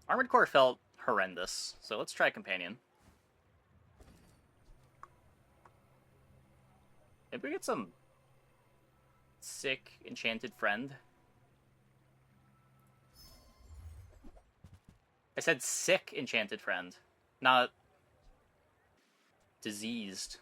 Armored Core felt horrendous, so let's try Companion. Maybe we get some sick enchanted friend. I said sick enchanted friend, not diseased.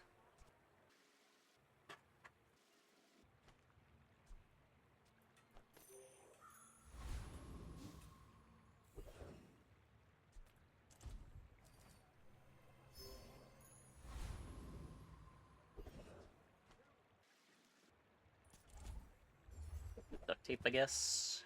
Duct tape, I guess.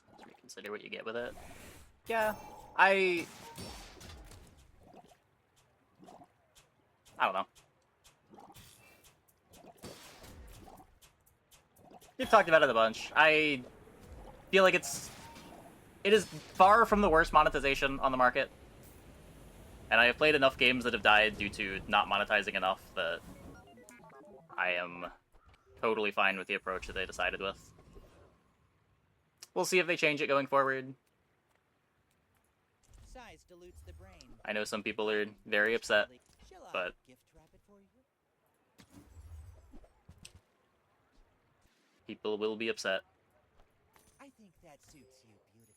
Let's reconsider what you get with it. Yeah, I don't know. We've talked about it a bunch. I feel like it is far from the worst monetization on the market. And I have played enough games that have died due to not monetizing enough that I am totally fine with the approach that they decided with. We'll see if they change it going forward. Size dilutes the brain. I know some people are very upset, but people will be upset. I think that suits you beautifully.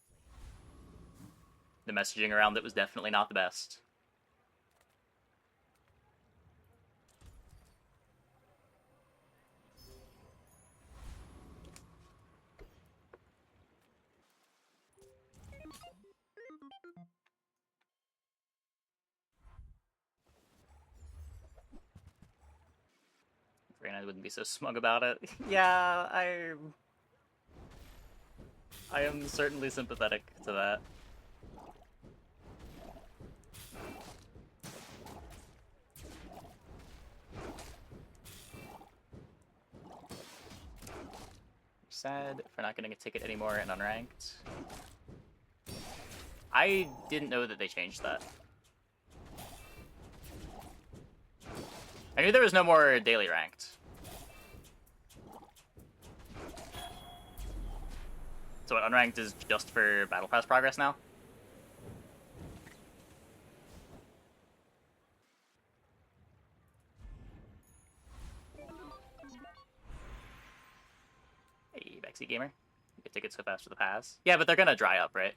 The messaging around it was definitely not the best. Granted, I wouldn't be so smug about it. Yeah, I am certainly sympathetic to that. Sad for not getting a ticket anymore in unranked. I didn't know that they changed that. I knew there was no more daily ranked. So what, unranked is just for Battle Pass progress now? Hey, backseat gamer. You get tickets so fast for the pass. Yeah, but they're gonna dry up, right?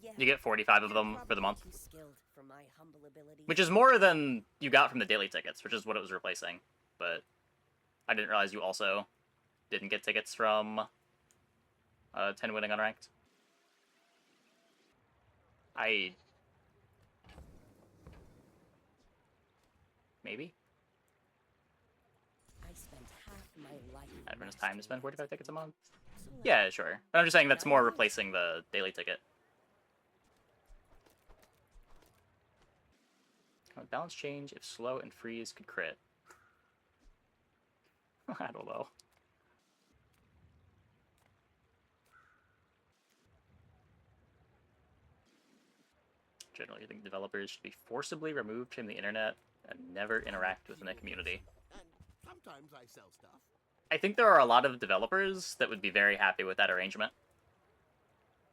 Yeah, You get 45 of them for the month. too skilled for my humble abilities. Which is more than you got from the daily tickets, which is what it was replacing. But I didn't realize you also didn't get tickets from 10 winning unranked. Maybe? I spent half my life. Everyone has time to spend 45 tickets a month? So Yeah, sure. But I'm just saying that's more replacing the daily ticket. How would balance change if slow and freeze could crit? I don't know. Generally, I think developers should be forcibly removed from the internet and never interact within the community. And sometimes I sell stuff. I think there are a lot of developers that would be very happy with that arrangement.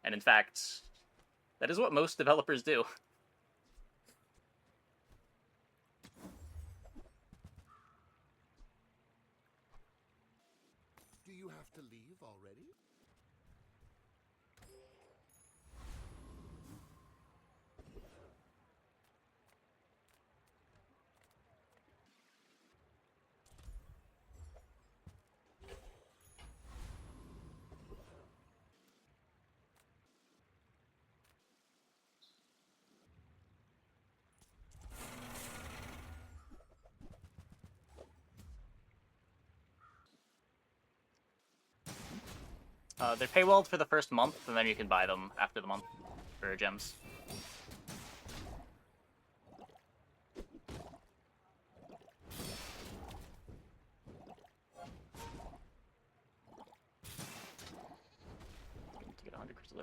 And in fact, that is what most developers do. Do you have to leave already? They're paywalled for the first month, and then you can buy them after the month for gems.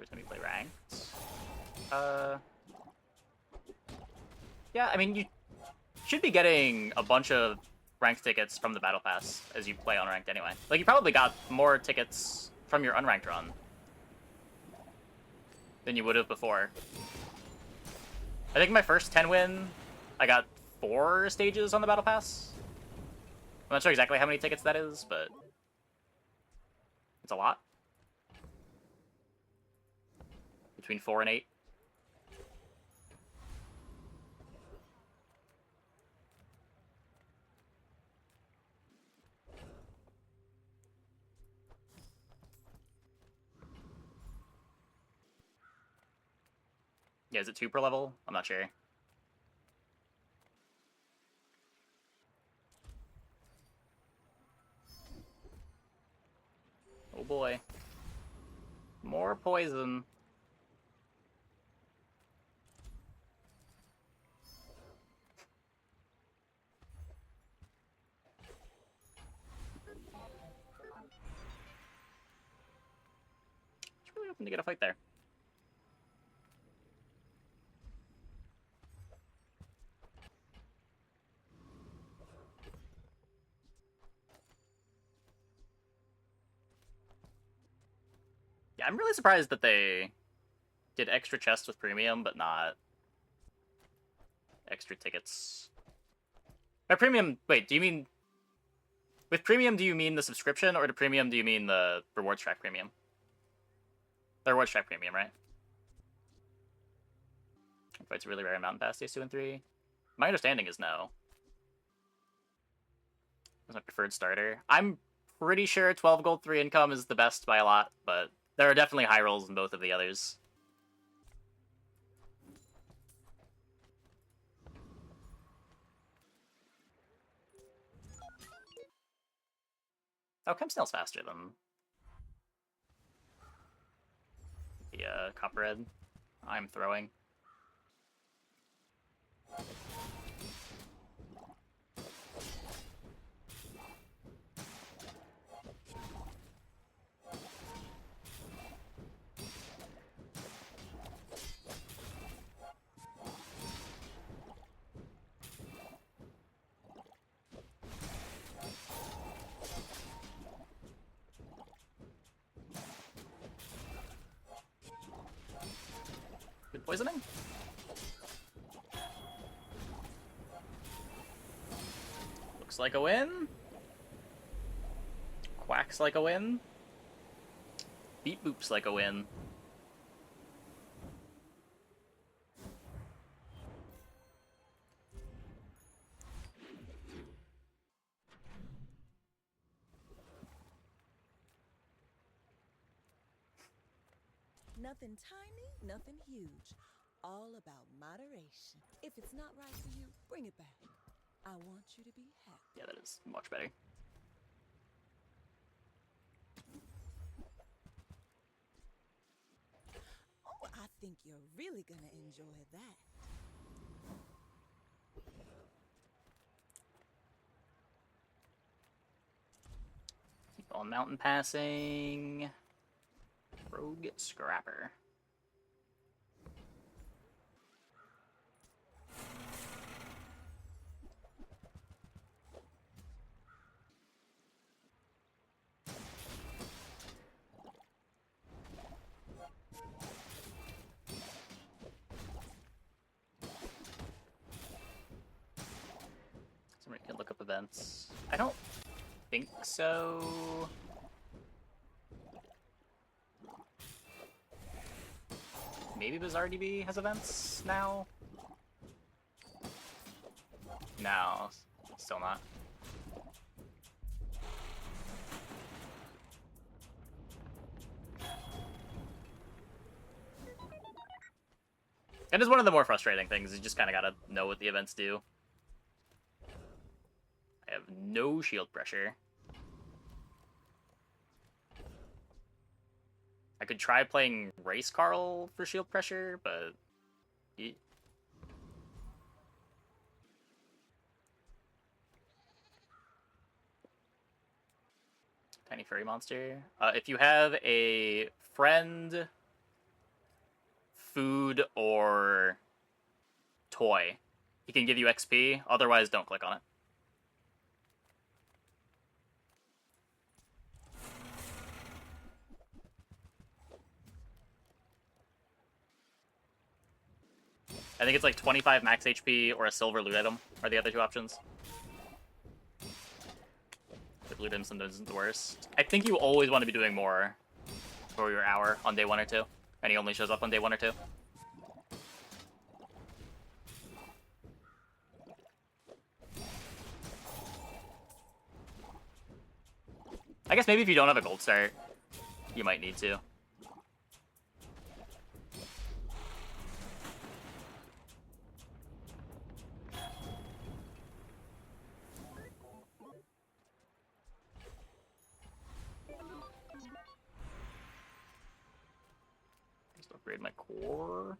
every time you play ranked. Yeah, I mean, you should be getting a bunch of ranked tickets from the Battle Pass as you play unranked anyway. Like, you probably got more tickets from your unranked run than you would have before. I think my first 10 win, I got 4 stages on the Battle Pass. I'm not sure exactly how many tickets that is, but it's a lot. Between 4 and 8. Yeah, is it 2 per level? I'm not sure. Oh boy. More poison. It's really hoping to get a fight there. Yeah, I'm really surprised that they did extra chests with premium, but not extra tickets. By premium, wait, do you mean... With premium, do you mean the subscription, or the premium do you mean the rewards track premium? The rewards track premium, right? Fights really rare in Mountain Pass, days 2 and 3. My understanding is no. That's my preferred starter. I'm pretty sure 12 gold 3 income is the best by a lot, but there are definitely high rolls in both of the others. Oh, Chemsnail's faster than the Copperhead I'm throwing. Good poisoning? Looks like a win. Quacks like a win. Beep boops like a win. Nothing tiny, nothing huge. All about moderation. If it's not right for you, bring it back. I want you to be happy. Yeah, that is much better. Oh, I think you're really gonna enjoy that. Keep on mountain passing. Rogue Scrapper. Somebody can look up events. I don't think so. Maybe Bazaar DB has events now? No, still not. It is one of the more frustrating things. You just kind of gotta know what the events do. I have no shield pressure. I could try playing Race Carl for shield pressure, but... Tiny furry monster. If you have a friend food or toy, he can give you XP. Otherwise, don't click on it. I think it's like 25 max HP or a silver loot item are the other two options. The loot item sometimes isn't the worst. I think you always want to be doing more for your hour on day 1 or 2, and he only shows up on day 1 or 2. I guess maybe if you don't have a gold start, you might need to. Just upgrade my core.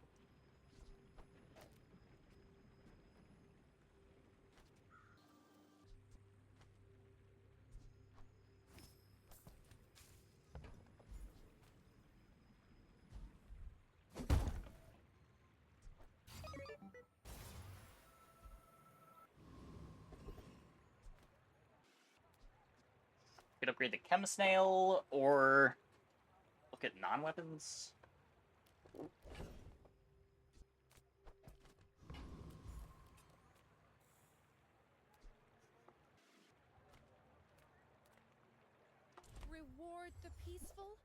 Could upgrade the Chem Snail, or look at non-weapons. Reward the peaceful,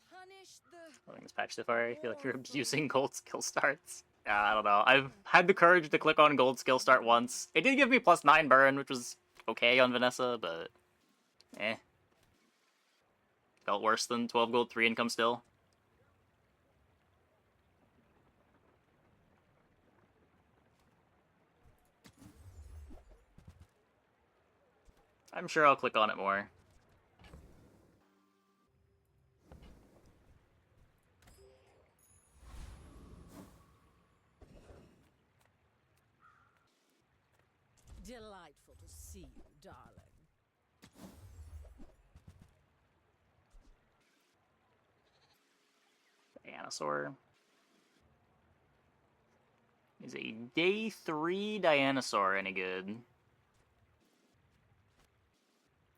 punish the... Playing this patch so far, I feel like you're abusing gold skill starts. Yeah, I don't know. I've had the courage to click on gold skill start once. It did give me +9 burn, which was okay on Vanessa, but eh. Felt worse than 12 gold, 3 income still. I'm sure I'll click on it more. Delightful to see you, darling. Dianosaur. Is a day 3 Dianosaur any good?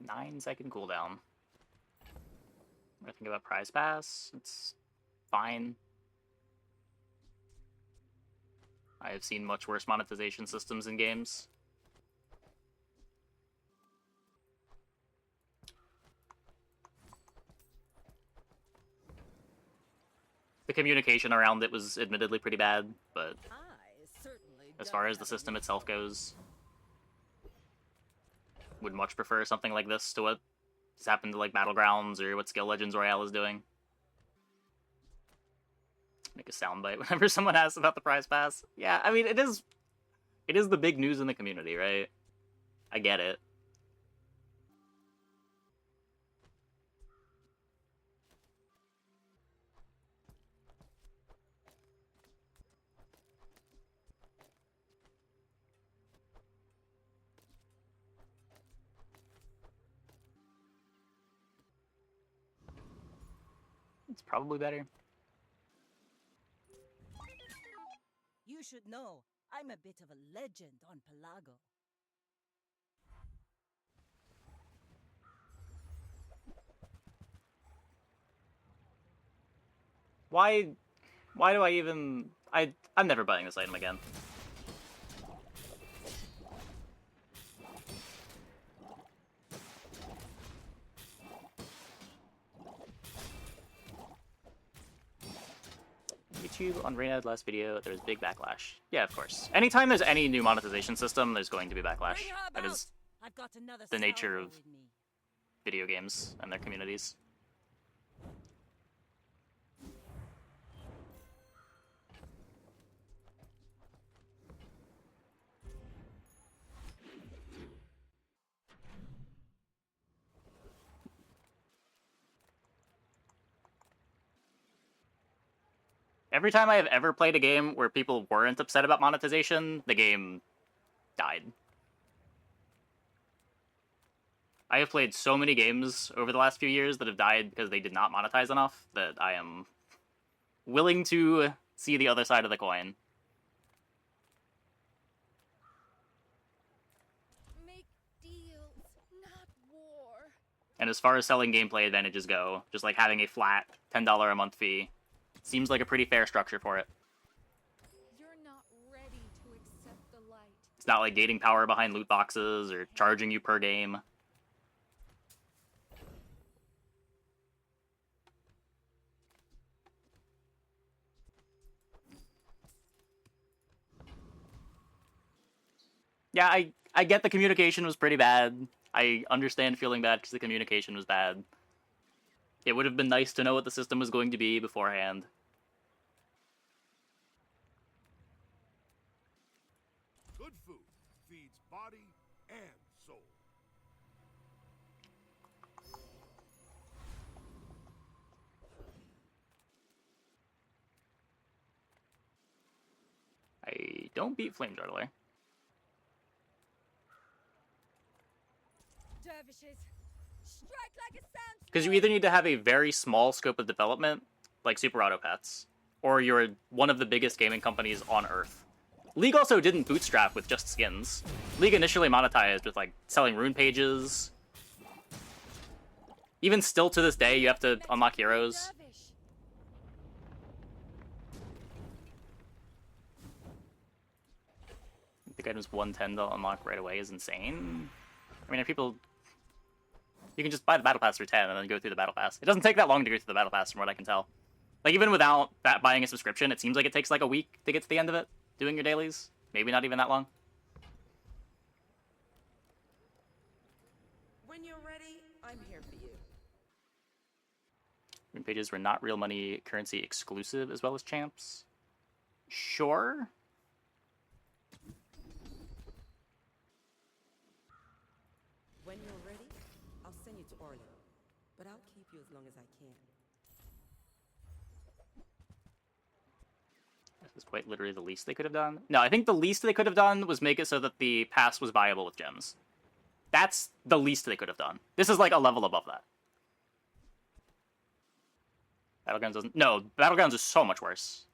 9-second cooldown. What do I think about Prize Pass? It's fine. I have seen much worse monetization systems in games. The communication around it was admittedly pretty bad, but as far as the system itself goes, would much prefer something like this to what has happened to like Battlegrounds or what Skill Legends Royale is doing. Make a soundbite whenever someone asks about the prize pass. Yeah, I mean it is the big news in the community, right? I get it. It's probably better. You should know, I'm a bit of a legend on Pelago. Why do I even... I'm never buying this item again. YouTube on Reynad's last video, there was big backlash. Yeah, of course. Anytime there's any new monetization system, there's going to be backlash. That is I've got another the nature of with me. video games and their communities. Every time I have ever played a game where people weren't upset about monetization, the game died. I have played so many games over the last few years that have died because they did not monetize enough that I am willing to see the other side of the coin. Make deals, not war. And as far as selling gameplay advantages go, just like having a flat $10 a month fee seems like a pretty fair structure for it. You're not ready to accept the light. It's not like gating power behind loot boxes or charging you per game. Yeah, I get the communication was pretty bad. I understand feeling bad because the communication was bad. It would have been nice to know what the system was going to be beforehand. Good food feeds body and soul. I don't beat Flame Juggler. Dervishes, strike like a sandstorm. Because you either need to have a very small scope of development, like Super Auto Pets, or you're one of the biggest gaming companies on Earth. League also didn't bootstrap with just skins. League initially monetized with like selling rune pages. Even still to this day, you have to unlock heroes. Dervish. I think items 110 to unlock right away is insane. I mean, if people... You can just buy the Battle Pass for 10 and then go through the Battle Pass. It doesn't take that long to go through the Battle Pass from what I can tell. Like, even without buying a subscription, it seems like it takes like a week to get to the end of it, doing your dailies. Maybe not even that long. When you're ready, I'm here for you. Rune pages were not real money currency exclusive as well as champs. Sure. When you're ready, I'll send you to Orlando. But I'll keep you as long as I can. This is quite literally the least they could have done. No, I think the least they could have done was make it so that the pass was viable with gems. That's the least they could have done. This is like a level above that. Battlegrounds doesn't... No, Battlegrounds is so much worse.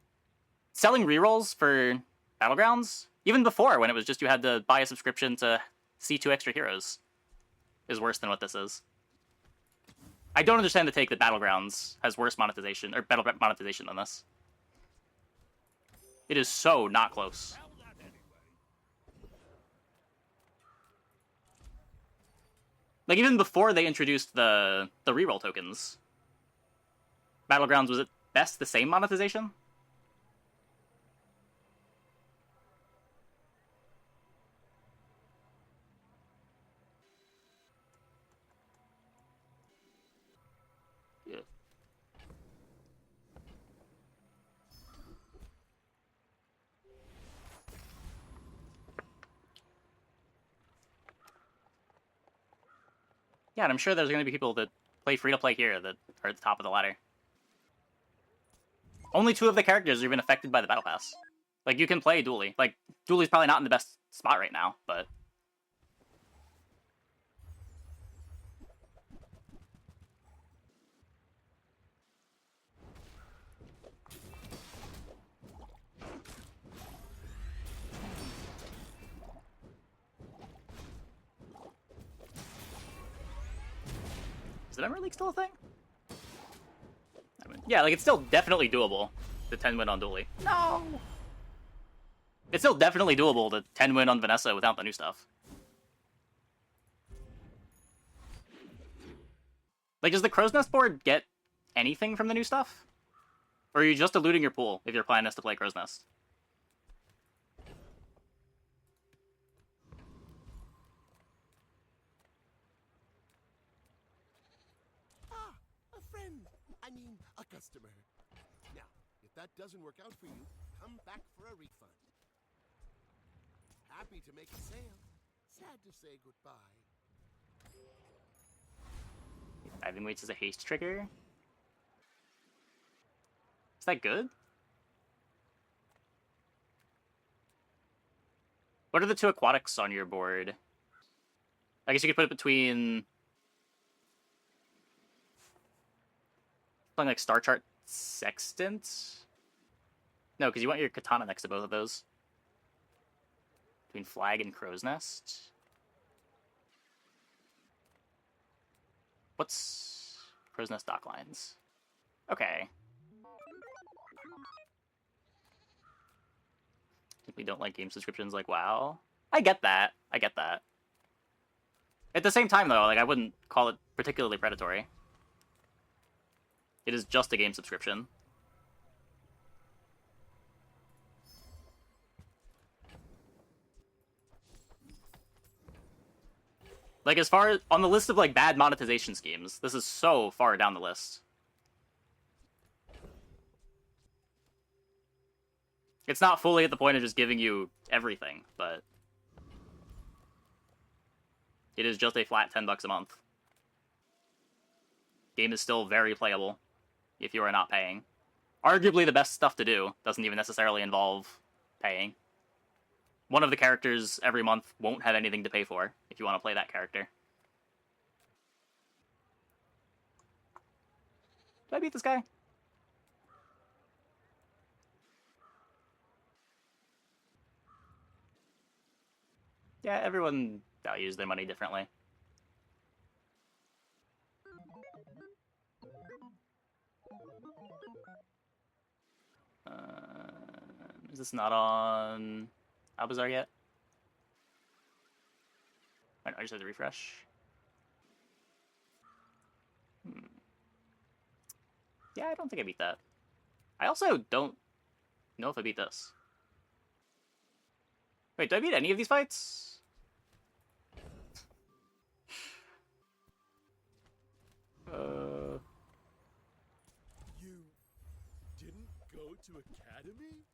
Selling rerolls for Battlegrounds, even before when it was just you had to buy a subscription to see 2 extra heroes, is worse than what this is. I don't understand the take that Battlegrounds has worse monetization, or better monetization than this. It is so not close. Like, even before they introduced the reroll tokens, Battlegrounds was at best the same monetization? Yeah. Yeah, and I'm sure there's going to be people that play free-to-play here that are at the top of the ladder. Only 2 of the characters are even affected by the Battle Pass. Like, you can play Dooley. Like, Dooley's probably not in the best spot right now, but... Is the Memory League still a thing? I mean, yeah, like, it's still definitely doable to 10-win on Dooley. No! It's still definitely doable to 10-win on Vanessa without the new stuff. Like, does the Crow's Nest board get anything from the new stuff? Or are you just eluding your pool if your plan is to play Crow's Nest? Ah, a friend. I mean, a customer. Now, if that doesn't work out for you, come back for a refund. Happy to make a sale. Sad to say goodbye. Diving weights is a haste trigger. Is that good? What are the 2 aquatics on your board? I guess you could put it between... Something like Star Chart Sextant? No, because you want your katana next to both of those. Between Flag and Crow's Nest. What's Crow's Nest dock lines? Okay. We don't like game subscriptions like WoW. I get that. I get that. At the same time, though, like, I wouldn't call it particularly predatory. It is just a game subscription. Like, as far as on the list of, like, bad monetization schemes, this is so far down the list. It's not fully at the point of just giving you everything, but it is just a flat $10 a month. Game is still very playable if you are not paying. Arguably the best stuff to do doesn't even necessarily involve paying. One of the characters every month won't have anything to pay for if you want to play that character. Did I beat this guy? Yeah, everyone values their money differently. Is this not on Bazaar yet? I just had to refresh. Yeah, I don't think I beat that. I also don't know if I beat this. Wait, did I beat any of these fights? You didn't go to academy?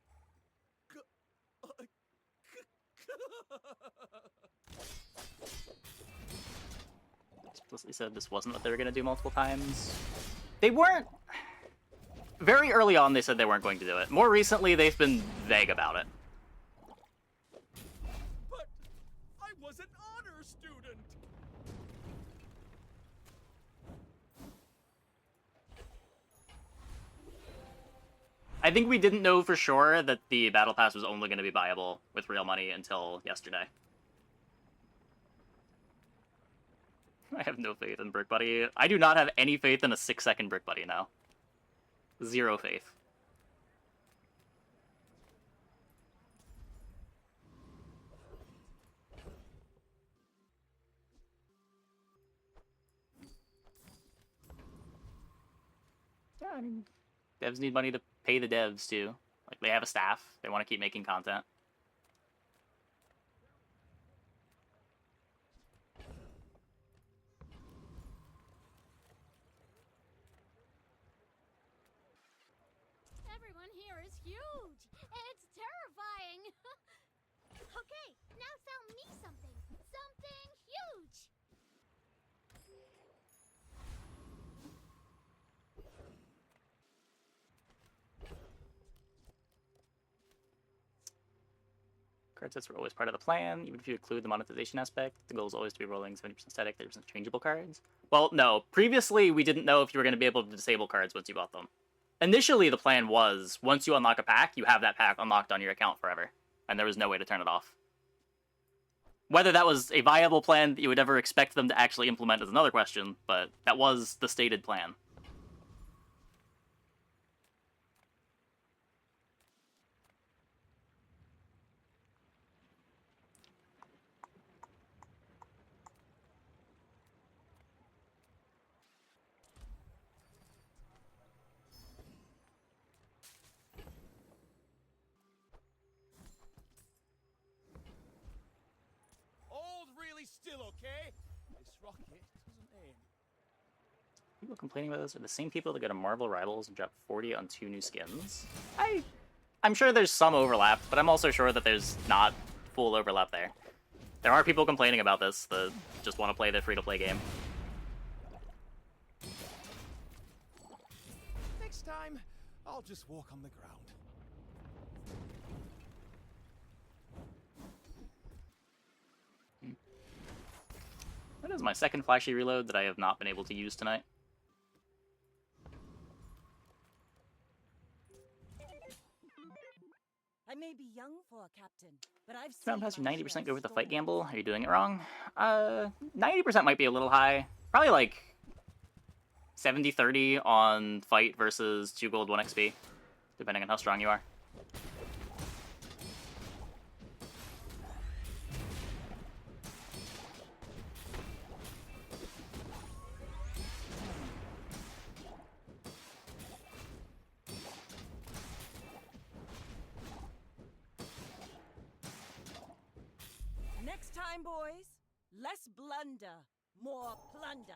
Explicitly said this wasn't what they were going to do multiple times. They weren't... Very early on, they said they weren't going to do it. More recently, they've been vague about it. But I was an honor student. I think we didn't know for sure that the Battle Pass was only going to be buyable with real money until yesterday. I have no faith in Brick Buddy. I do not have any faith in a 6-second Brick Buddy now. Zero faith. Yeah, I mean, devs need money to pay the devs, too. Like, they have a staff. They want to keep making content. Everyone here is huge. It's terrifying. Okay, now sell me something. Something huge. Card sets were always part of the plan, even if you include the monetization aspect. The goal is always to be rolling 70% static, 30% changeable cards. Well, no. Previously, we didn't know if you were going to be able to disable cards once you bought them. Initially, the plan was, once you unlock a pack, you have that pack unlocked on your account forever. And there was no way to turn it off. Whether that was a viable plan that you would ever expect them to actually implement is another question, but that was the stated plan. Still okay? This rocket doesn't aim. People complaining about this are the same people that go to Marvel Rivals and drop 40 on 2 new skins. I'm sure there's some overlap, but I'm also sure that there's not full overlap there. There are people complaining about this that just want to play the free-to-play game. Next time, I'll just walk on the ground. That is my second flashy reload that I have not been able to use tonight. may be young for a captain, but I've seen Round pass, you my 90% share go of with the fight storms. gamble. Are you doing it wrong? 90% might be a little high. Probably like 70-30 on fight versus 2 gold, 1 XP, depending on how strong you are. Next time, boys, less blunder, more plunder.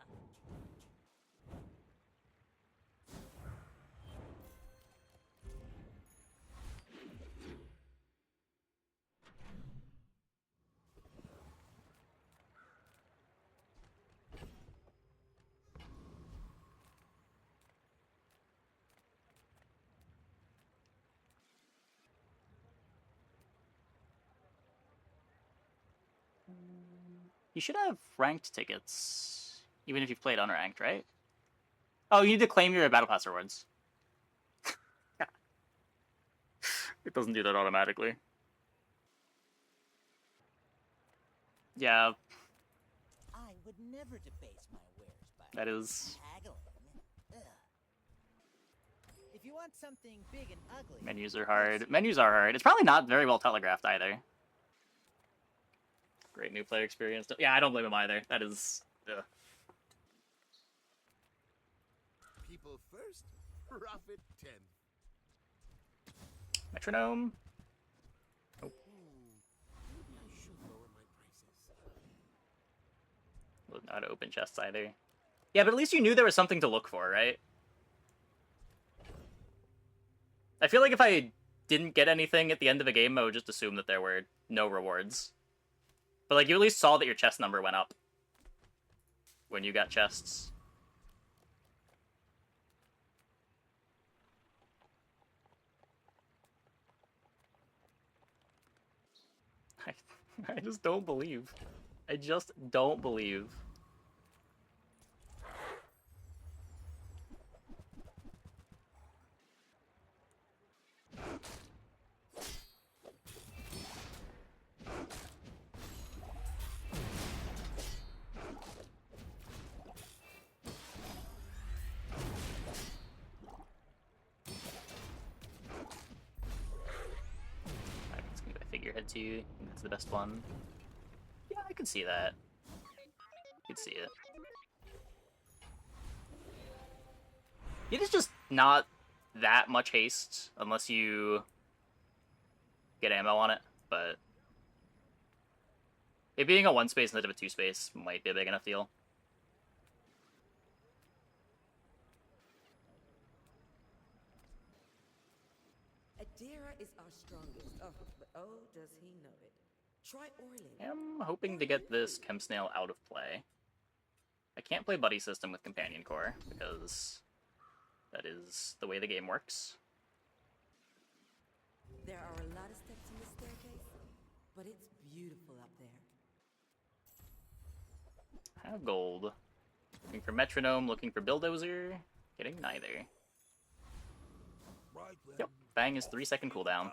You should have ranked tickets, even if you've played unranked, right? Oh, you need to claim your Battle Pass rewards. It doesn't do that automatically. Yeah, I would never debase my wares by that is... haggling. Ugh. If you want something big and ugly, Menus are hard. Menus are hard. It's probably not very well telegraphed either. Great new player experience. Yeah, I don't blame him either. That is... Ugh. People first, profit 10. Metronome? Maybe I should lower my prices. Well, not to open chests either. Yeah, but at least you knew there was something to look for, right? I feel like if I didn't get anything at the end of a game, I would just assume that there were no rewards. But, like, you at least saw that your chest number went up when you got chests. I just don't believe. I just don't believe. It's gonna be a figurehead too. I think that's the best one. Yeah, I could see that. I could see it. It is just not that much haste unless you get ammo on it, but it being a 1 space instead of a 2 space might be a big enough deal. Adira is our strongest. Oh, but oh, does he know it? Try Orlin. I'm hoping to get this Chem Snail out of play. I can't play Buddy System with Companion Core, because that is the way the game works. There are a lot of steps in the staircase, but it's beautiful up there. Have gold. Looking for Metronome, looking for Bulldozer. Getting neither. Right then. Yep, Bang is 3-second cooldown.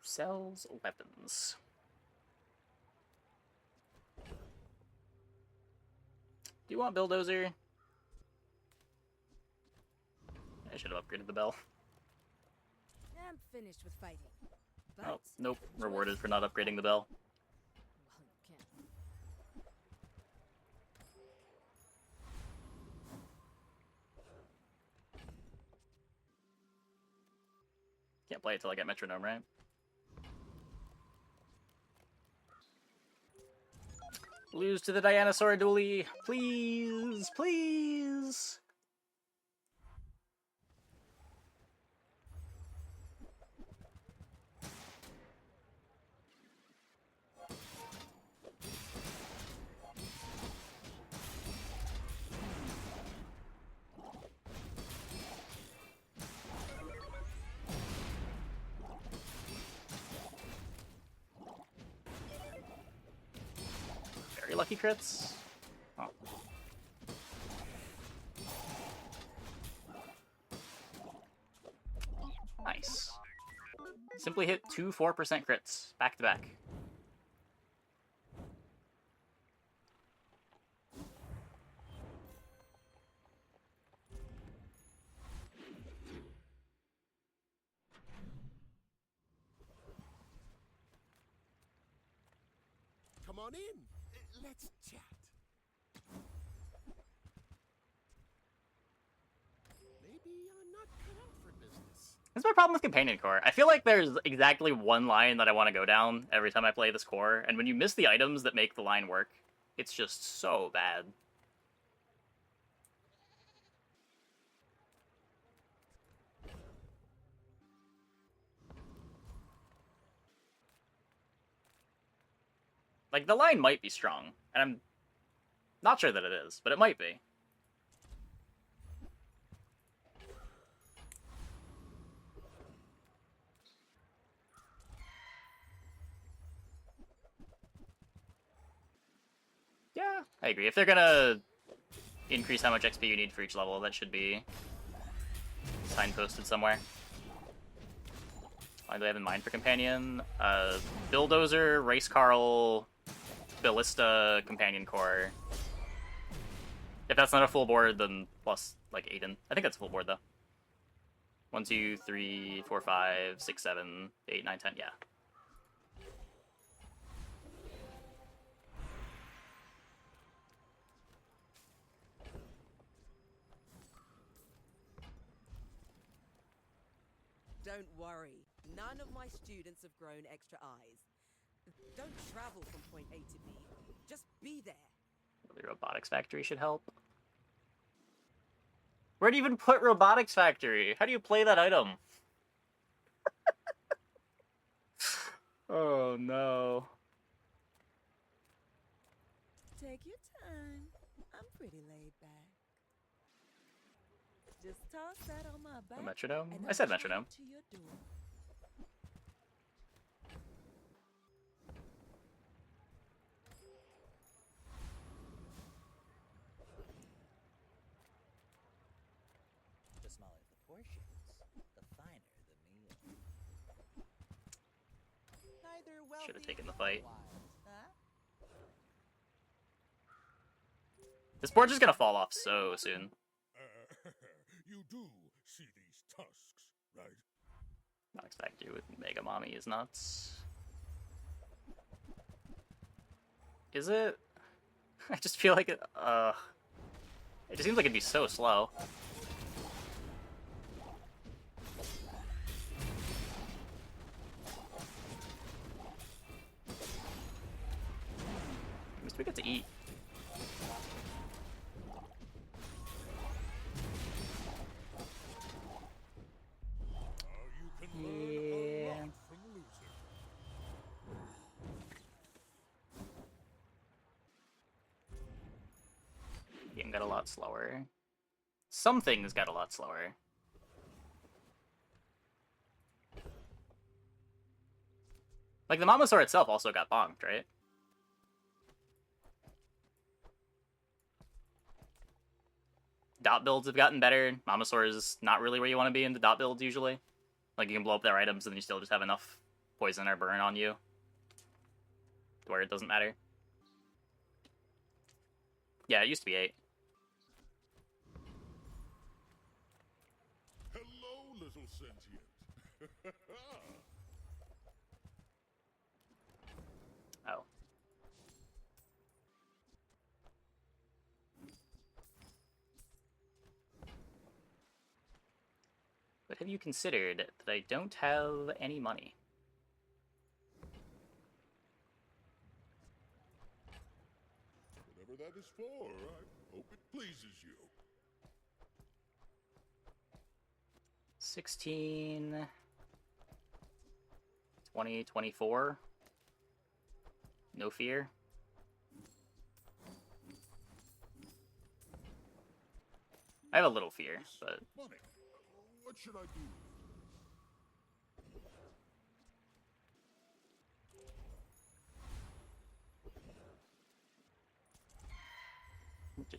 Sells weapons. Do you want Bulldozer? I should have upgraded the bell. I'm finished with fighting. But Oh, nope. Rewarded for not upgrading the bell. well, you can't. Can't play it till I get Metronome, right? Lose to the Dinosaur Dually. Please, please. lucky crits? Oh. Nice. Simply hit 2 4% crits back to back. Come on in. Let's chat. Maybe you're not cut out for business. That's my problem with Companion Core. I feel like there's exactly one line that I want to go down every time I play this core, and when you miss the items that make the line work, it's just so bad. Like, the line might be strong, and I'm not sure that it is, but it might be. Yeah, I agree. If they're gonna increase how much XP you need for each level, that should be signposted somewhere. What do I have in mind for Companion? Bulldozer, Race Carl, Ballista, Companion Core. If that's not a full board, then plus, like, Aiden. I think that's a full board, though. 1, 2, 3, 4, 5, 6, 7, 8, 9, 10, yeah. Don't worry, none of my students have grown extra eyes. Don't travel from point A to B, just be there. The Robotics Factory should help. Where do you even put Robotics Factory? How do you play that item? Oh no. Take your time. I'm pretty laid back. Just toss that on my back. A metronome? and I said I'll metronome. drive to your door. The smaller the portions, the finer the meal. Neither wealthy Should have taken the fight. nor wise, huh? This board's just gonna fall off so soon. You do see these tusks, right? Robotics Factory with Mega Mommy is nuts. Is it? I just feel like it just seems like it'd be so slow. At least we get to eat. You can learn a Yeah. lot from losing. Game got a lot slower. Some things got a lot slower. Like, the Mamasaur itself also got bonked, right? Dot builds have gotten better. Mamasaur is not really where you want to be in the dot builds, usually. Like, you can blow up their items and you still just have enough poison or burn on you to where it doesn't matter. Yeah, it used to be 8. Hello, little sentient. Oh. But have you considered that I don't have any money? Whatever that is for, I hope it pleases you. 16... 20, 24. No fear. I have a little fear, but Money. What should I do?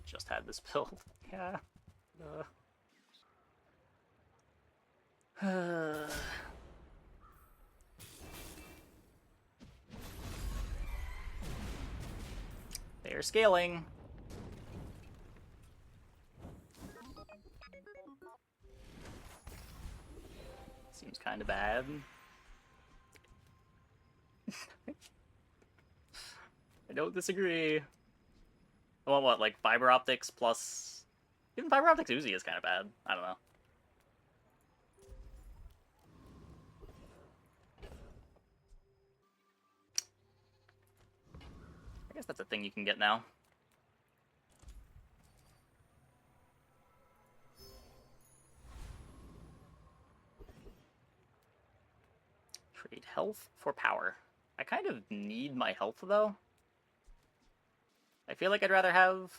Should've just had this build. Yeah. They're scaling. Seems kind of bad. I don't disagree. I want what, like fiber optics plus... Even fiber optics Uzi is kind of bad. I don't know. I guess that's a thing you can get now. Trade health for power. I kind of need my health, though. I feel like I'd rather have...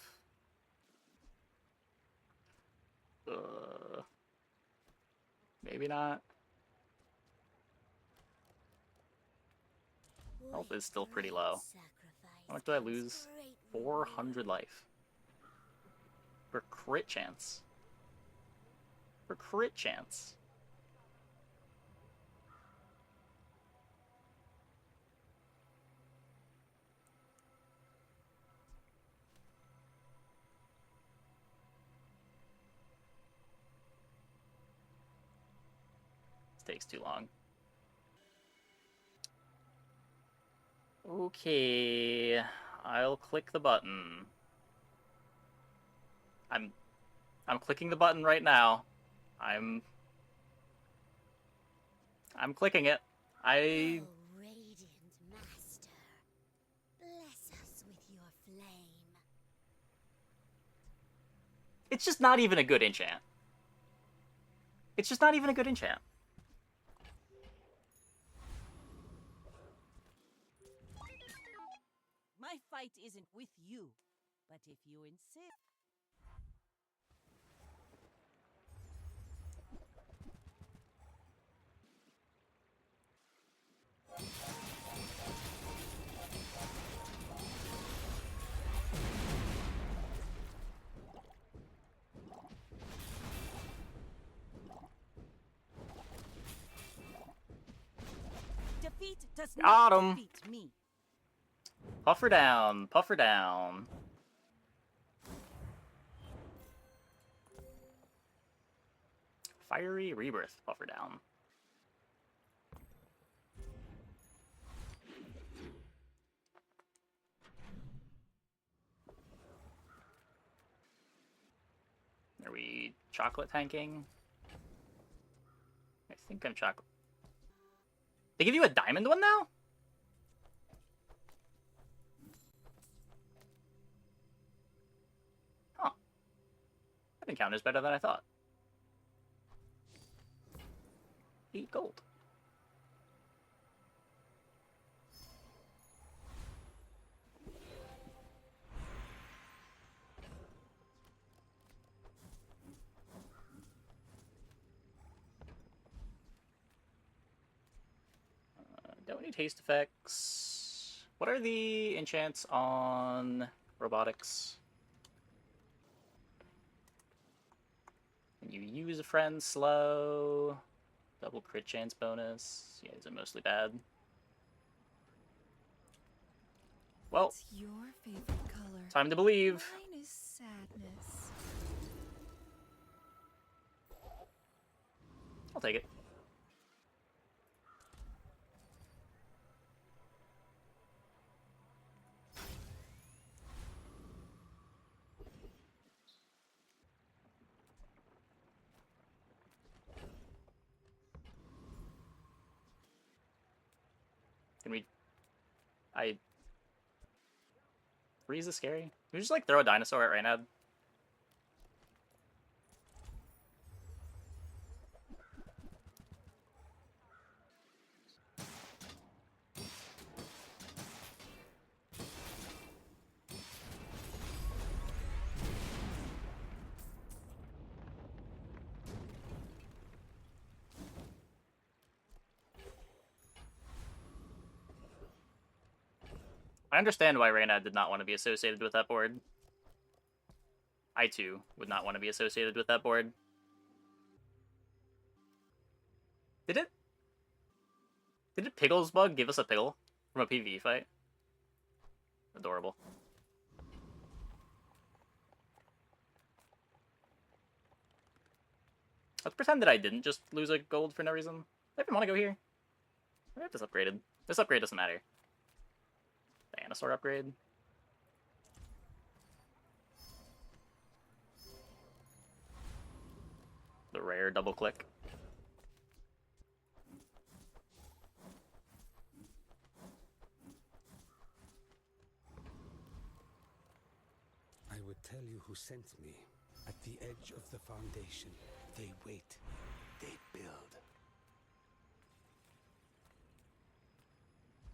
maybe not. Health is still pretty low. How much do I lose? 400 life. For crit chance. For crit chance. This takes too long. Okay, I'll click the button. I'm clicking the button right now. I'm clicking it. Oh, radiant master, bless us with your flame. It's just not even a good enchant. It's just not even a good enchant. My fight isn't with you, but if you insist. Defeat does Got not 'em. defeat me. Puff her down. Puff her down. Fiery Rebirth. Puff her down. Are we chocolate tanking? I think I'm chocolate. They give you a diamond one now? Huh. That encounter's better than I thought. 8 gold. Don't need haste effects. What are the enchants on robotics? When you use a friend slow. Double crit chance bonus. Yeah, these are mostly bad. Well, What's your favorite color? time to believe. Mine is sadness. I'll take it. Can we... Freeze is scary. Can we just, like, throw a dinosaur at Reynad? I understand why Reynad did not want to be associated with that board. I too would not want to be associated with that board. Did it Piggles Bug give us a Piggle from a PvE fight? Adorable. Let's pretend that I didn't just lose a gold for no reason. Do I even want to go here? I have this upgraded. This upgrade doesn't matter. Dinosaur upgrade. The rare double click. I would tell you who sent me. At the edge of the foundation, they wait. They build.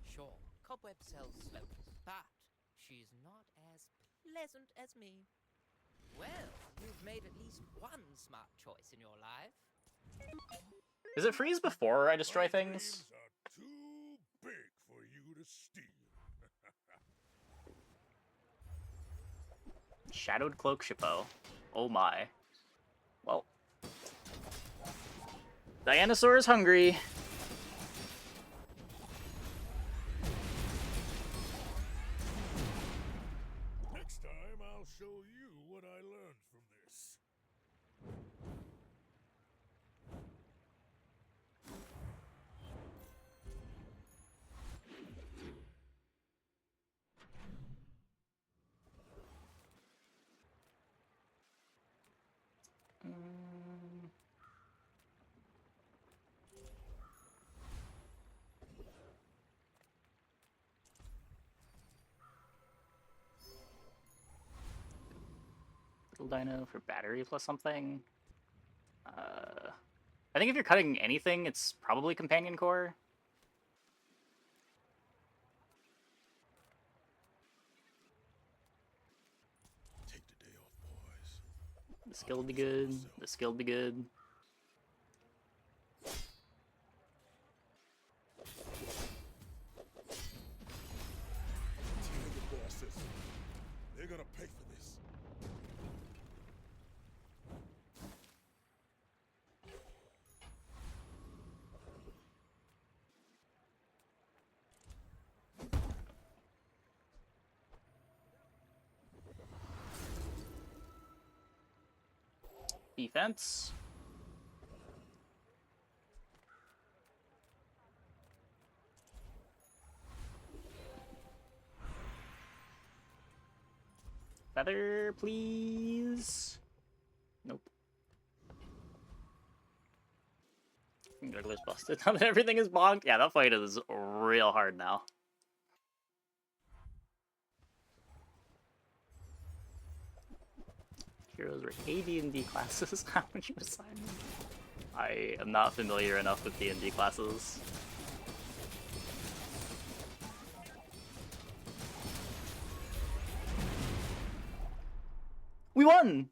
Sure, Cobweb sells slopes, but she's not as pleasant as me. Well, you've made at least one smart choice in your life. Does it freeze before I destroy My things? dreams are too big for you to steal. Shadowed Cloak Shippo. Oh my. Well. Dinosaur is hungry. Next time, I'll show you what I learned from this. Little Dino for battery plus something. I think if you're cutting anything, it's probably Companion Core. Take the day off, boys. The skill would be good. The skill would be good. Tell the bosses. They're gonna pay for this. Defense. Feather, please. Nope. Juggler's busted. Now that everything is blocked. Yeah, that fight is real hard now. Heroes were AD&D classes. How would you assign them? I am not familiar enough with D&D classes. We won!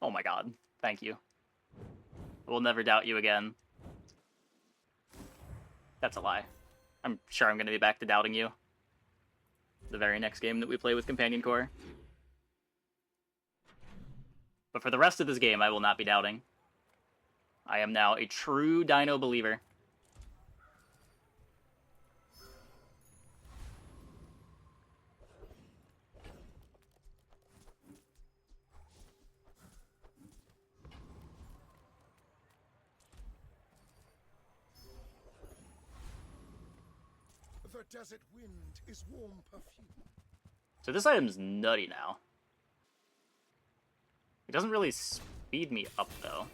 Oh my god. Thank you. I will never doubt you again. That's a lie. I'm sure I'm going to be back to doubting you. The very next game that we play with Companion Core. But for the rest of this game, I will not be doubting. I am now a true Dino believer. The desert wind is warm perfume. So this item's nutty now. It doesn't really speed me up, though.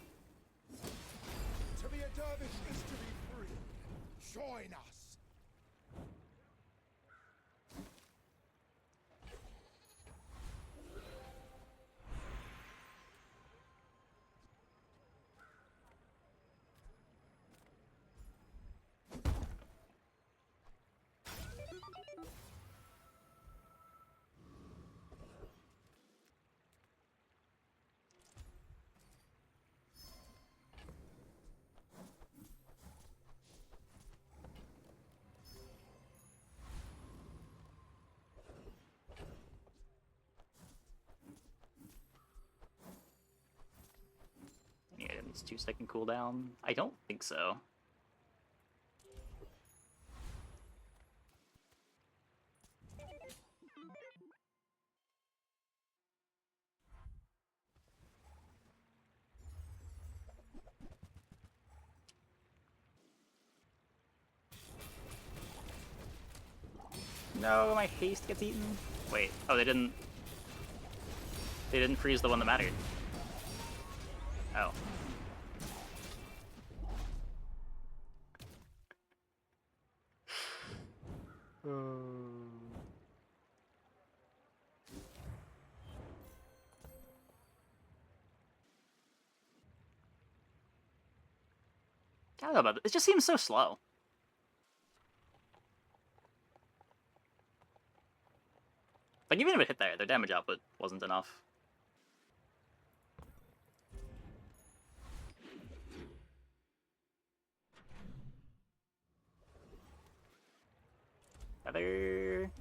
To be a dervish is to be free. Join us. It's 2-second cooldown. I don't think so. No, my haste gets eaten. Wait, oh, they didn't freeze the one that mattered. Oh. I don't know about it. It just seems so slow. Like, even if it hit there, their damage output wasn't enough. Feather.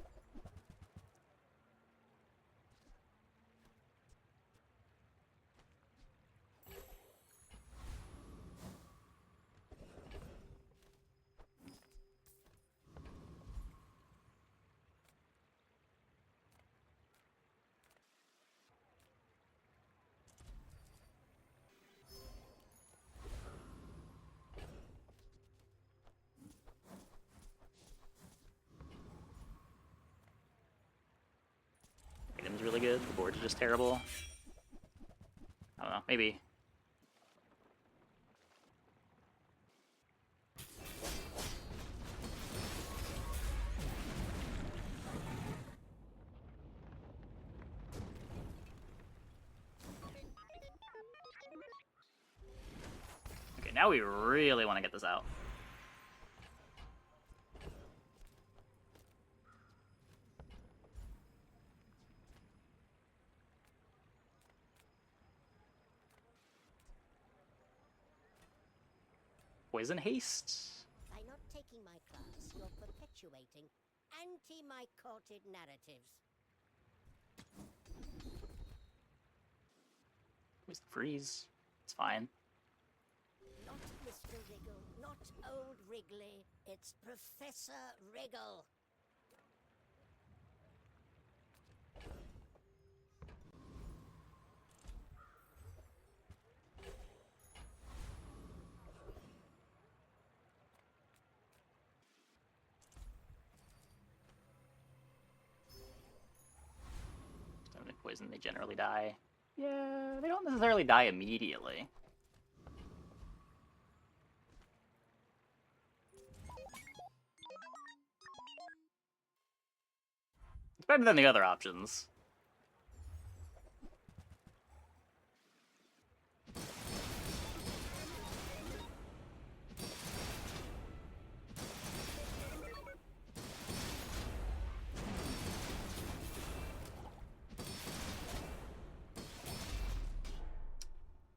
Item's really good. The board's just terrible. I don't know. Maybe. Okay, now we really want to get this out. Poison haste. By not taking my class, you're perpetuating anti-mycotic narratives. Poison freeze. It's fine. Not Mr. Wriggle, not old Wrigley. It's Professor Wriggle. Poison, they generally die. Yeah, they don't necessarily die immediately. It's better than the other options.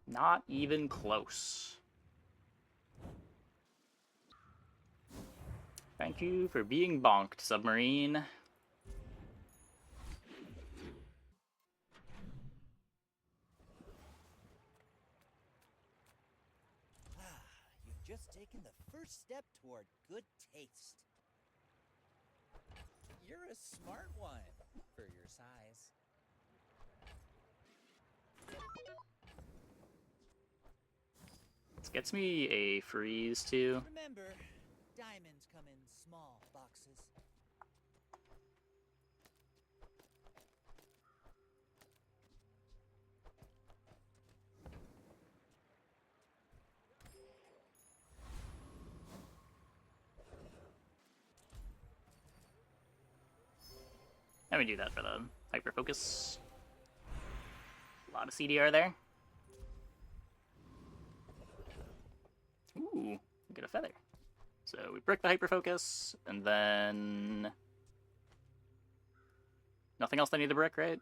Not even close. Thank you for being bonked, submarine. You've just taken the first step toward good taste. You're a smart one for your size. This gets me a freeze too. Remember, diamonds come in small boxes. Let me do that for the hyper focus. A lot of CDR there. Ooh, get a feather. So we brick the hyper focus, and then nothing else I need to brick, right?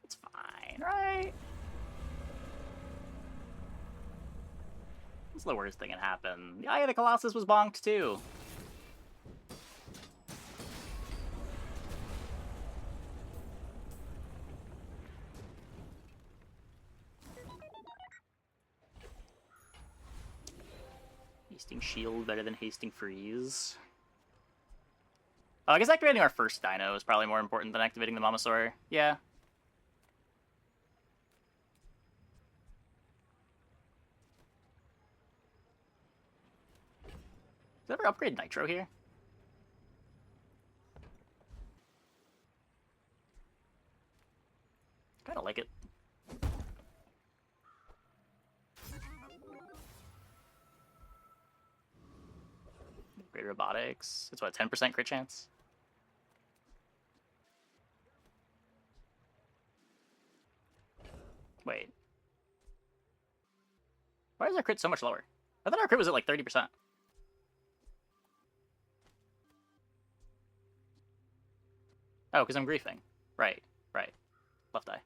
It's fine, right? What's the worst thing that can happen? The Eye of the Colossus was bonked too. Hasting Shield better than Hasting Freeze. Oh, I guess activating our first Dino is probably more important than activating the Mamasaur. Yeah. Does it ever upgrade Nitro here? Kinda like it. Great Robotics. It's what, 10% crit chance? Wait. Why is our crit so much lower? I thought our crit was at like 30%. Oh, because I'm griefing. Right, right. Left eye.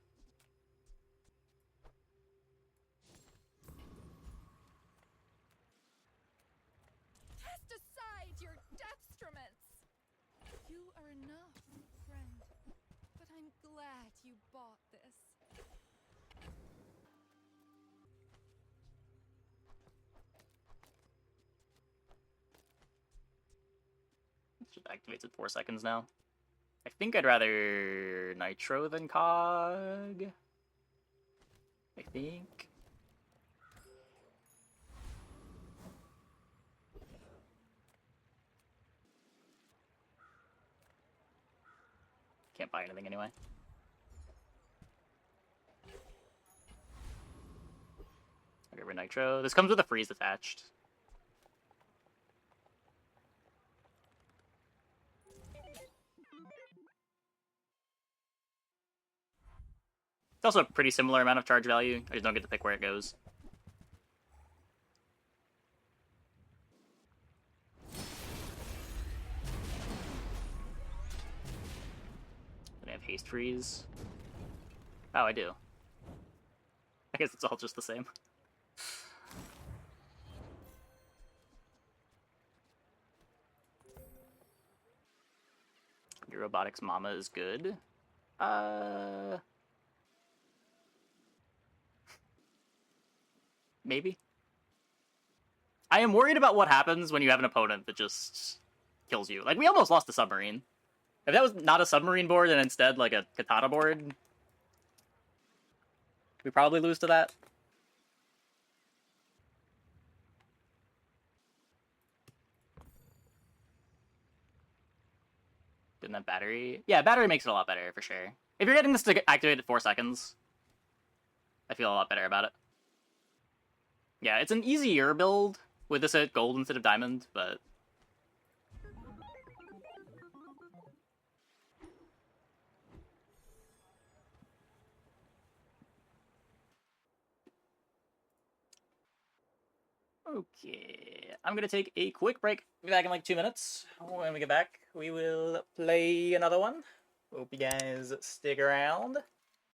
Cast aside your destruments! You are enough, friend. But I'm glad you bought this. It just activates in 4 seconds now. I think I'd rather Nitro than Cog. I think. Can't buy anything anyway. Okay, we're Nitro. This comes with a freeze attached. It's also a pretty similar amount of charge value. I just don't get to pick where it goes. Then I have haste freeze. Oh, I do. I guess it's all just the same. Your Robotics Mama is good. Maybe. I am worried about what happens when you have an opponent that just kills you. Like, we almost lost the submarine. If that was not a submarine board and instead, like, a katana board, we probably lose to that. Didn't have battery? Yeah, battery makes it a lot better, for sure. If you're getting this to activate at 4 seconds, I feel a lot better about it. Yeah, it's an easier build with this at gold instead of diamond, but... Okay, I'm gonna take a quick break. Be back in like 2 minutes. When we get back, we will play another one. Hope you guys stick around.